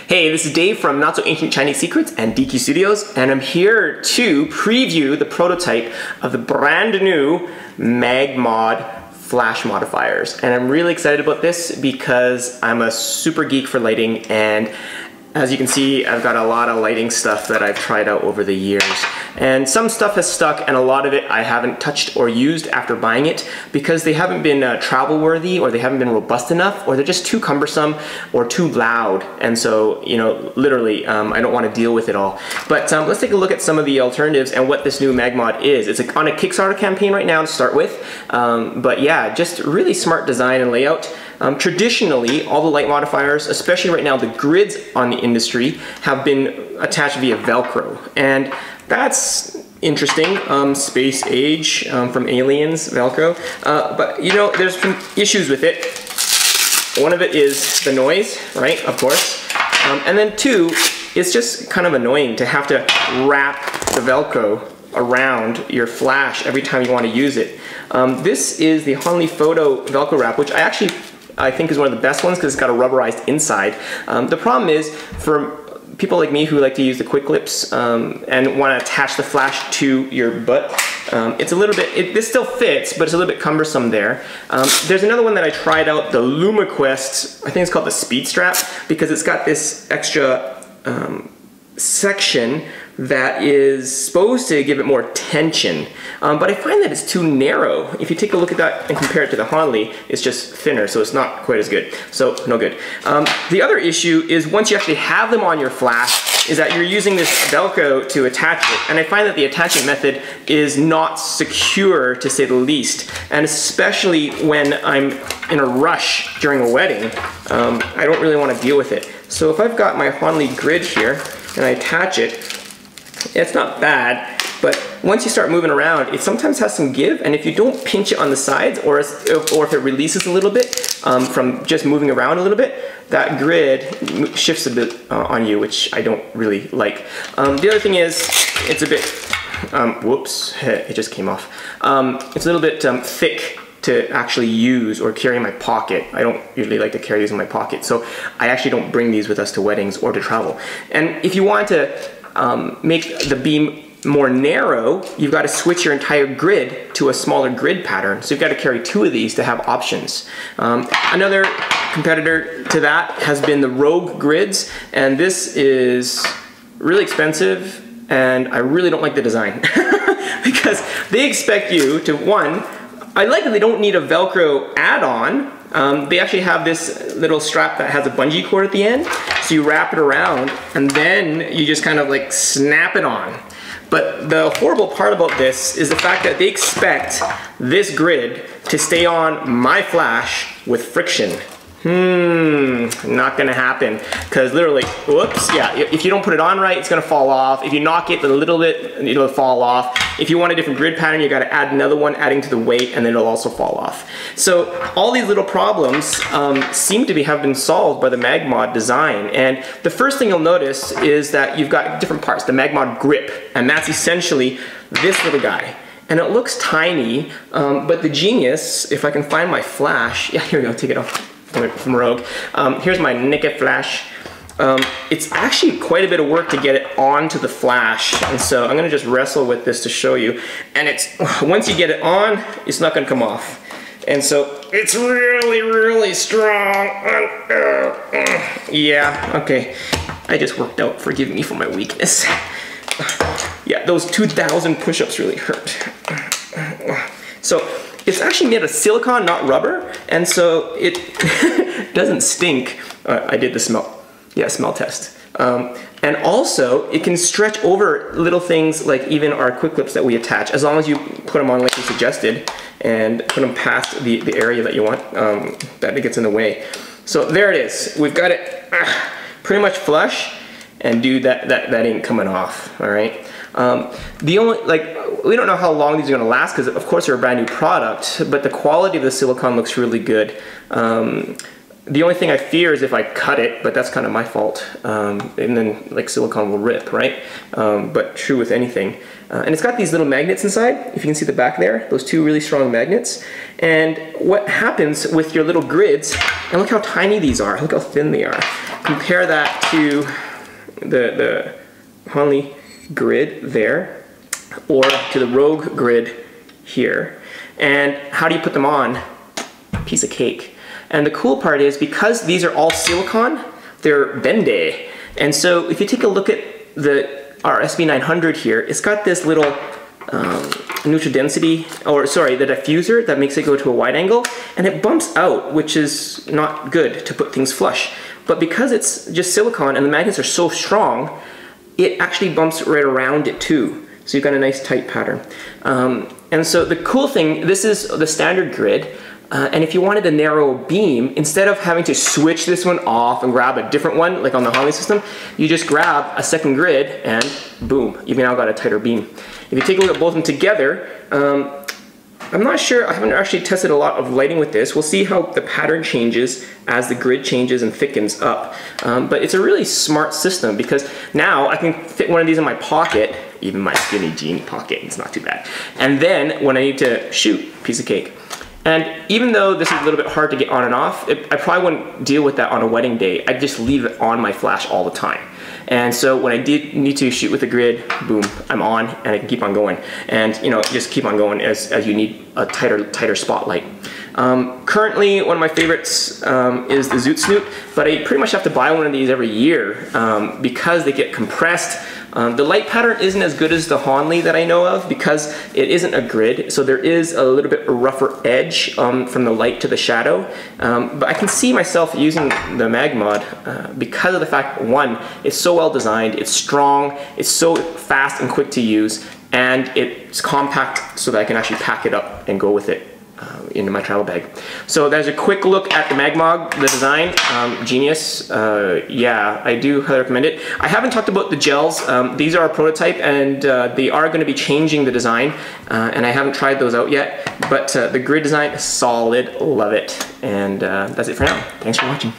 Hey, this is Dave from Not So Ancient Chinese Secrets and DQ Studios, and I'm here to preview the prototype of the brand new MagMod flash modifiers. And I'm really excited about this because I'm a super geek for lighting, and as you can see, I've got a lot of lighting stuff that I've tried out over the years. And some stuff has stuck, and a lot of it I haven't touched or used after buying it because they haven't been travel worthy, or they haven't been robust enough, or they're just too cumbersome or too loud. And so, you know, literally, I don't want to deal with it all. But let's take a look at some of the alternatives and what this new MagMod is. It's on a Kickstarter campaign right now to start with. But yeah, just really smart design and layout. Traditionally, all the light modifiers, especially right now, the grids on the industry have been attached via Velcro, and that's interesting. Space Age from Aliens, Velcro. But you know, there's some issues with it. One of it is the noise, right? Of course. And then two, it's just kind of annoying to have to wrap the Velcro around your flash every time you want to use it. This is the Hanli Photo Velcro wrap, which I think is one of the best ones because it's got a rubberized inside. The problem is, for people like me who like to use the quick clips and want to attach the flash to your butt, it's a little bit, this still fits, but it's a little bit cumbersome there. There's another one that I tried out, the LumaQuest, I think it's called the Speed Strap, because it's got this extra section that is supposed to give it more tension, but I find that it's too narrow. If you take a look at that and compare it to the Hanli, it's just thinner, so it's not quite as good. So no good. The other issue is once you actually have them on your flash, is that you're using this Velcro to attach it, and I find that the attachment method is not secure, to say the least, and especially when I'm in a rush during a wedding, I don't really want to deal with it. So if I've got my Hanli grid here and I attach it, it's not bad, but once you start moving around, it sometimes has some give, and if you don't pinch it on the sides, or if it releases a little bit from just moving around a little bit, that grid shifts a bit on you, which I don't really like. The other thing is, it's a bit, whoops, it just came off. It's a little bit thick to actually use or carry in my pocket. I don't usually like to carry these in my pocket, so I actually don't bring these with us to weddings or to travel. And if you want to make the beam more narrow, you've got to switch your entire grid to a smaller grid pattern. So you've got to carry two of these to have options. Another competitor to that has been the Rogue grids, and this is really expensive, and I really don't like the design because they expect you to, one, I like that they don't need a Velcro add-on. They actually have this little strap that has a bungee cord at the end, so you wrap it around and then you just kind of like snap it on. But the horrible part about this is the fact that they expect this grid to stay on my flash with friction. Not gonna happen, because literally, whoops, yeah, if you don't put it on right, it's gonna fall off. If you knock it a little bit, it'll fall off. If you want a different grid pattern, you gotta add another one, adding to the weight, and then it'll also fall off. So all these little problems seem to have been solved by the MagMod design. And the first thing you'll notice is that you've got different parts, the MagMod grip, and that's essentially this little guy. And it looks tiny, but the genius, if I can find my flash, yeah, here we go, take it off from Rogue. Here's my Nikon flash. It's actually quite a bit of work to get it onto the flash, and so I'm gonna just wrestle with this to show you. And it's, once you get it on, it's not gonna come off. And so it's really, really strong. Yeah, okay. I just worked out, forgive me for my weakness. Yeah, those 2,000 push-ups really hurt. So it's actually made of silicone, not rubber, and so it doesn't stink. I did the smell test. And also, it can stretch over little things like even our quick clips that we attach, as long as you put them on like you suggested, and put them past the area that you want, that it gets in the way. So there it is. We've got it pretty much flush, and dude, that ain't coming off, all right? The only, we don't know how long these are gonna last because of course they're a brand new product, but the quality of the silicone looks really good. The only thing I fear is if I cut it, but that's kind of my fault. And then like silicone will rip, right? But true with anything. And it's got these little magnets inside, if you can see the back there, those two really strong magnets. And what happens with your little grids, and look how tiny these are, look how thin they are. compare that to the Hanley grid there, or to the Rogue grid here. And how do you put them on? Piece of cake. And the cool part is, because these are all silicon, they're bendy. And so if you take a look at our SB900 here, it's got this little neutral density, or sorry, the diffuser that makes it go to a wide angle, and it bumps out, which is not good to put things flush. But because it's just silicon and the magnets are so strong, it actually bumps right around it too. So you've got a nice tight pattern. And so the cool thing, this is the standard grid, and if you wanted a narrow beam, instead of having to switch this one off and grab a different one, like on the Hanley system, you just grab a second grid and boom, you've now got a tighter beam. If you take a look at both of them together, I'm not sure, I haven't actually tested a lot of lighting with this. We'll see how the pattern changes as the grid changes and thickens up. But it's a really smart system, because now I can fit one of these in my pocket, even my skinny jean pocket, it's not too bad. And then when I need to shoot, piece of cake. And even though this is a little bit hard to get on and off, I probably wouldn't deal with that on a wedding day. I'd just leave it on my flash all the time. And so when I need to shoot with the grid, boom, I'm on and I can keep on going. And you know, just keep on going as you need a tighter spotlight. Currently, one of my favorites is the Zoot Snoot, but I pretty much have to buy one of these every year because they get compressed. The light pattern isn't as good as the Hanley that I know of, because it isn't a grid, so there is a little bit rougher edge from the light to the shadow. But I can see myself using the Magmod because of the fact, one, it's so well designed, it's strong, it's so fast and quick to use, and it's compact so that I can actually pack it up and go with it into my travel bag. So there's a quick look at the Magmod, the design, genius. Yeah, I do highly recommend it. I haven't talked about the gels. These are a prototype, and they are going to be changing the design, and I haven't tried those out yet, but the grid design is solid, love it. And that's it for now. Thanks for watching.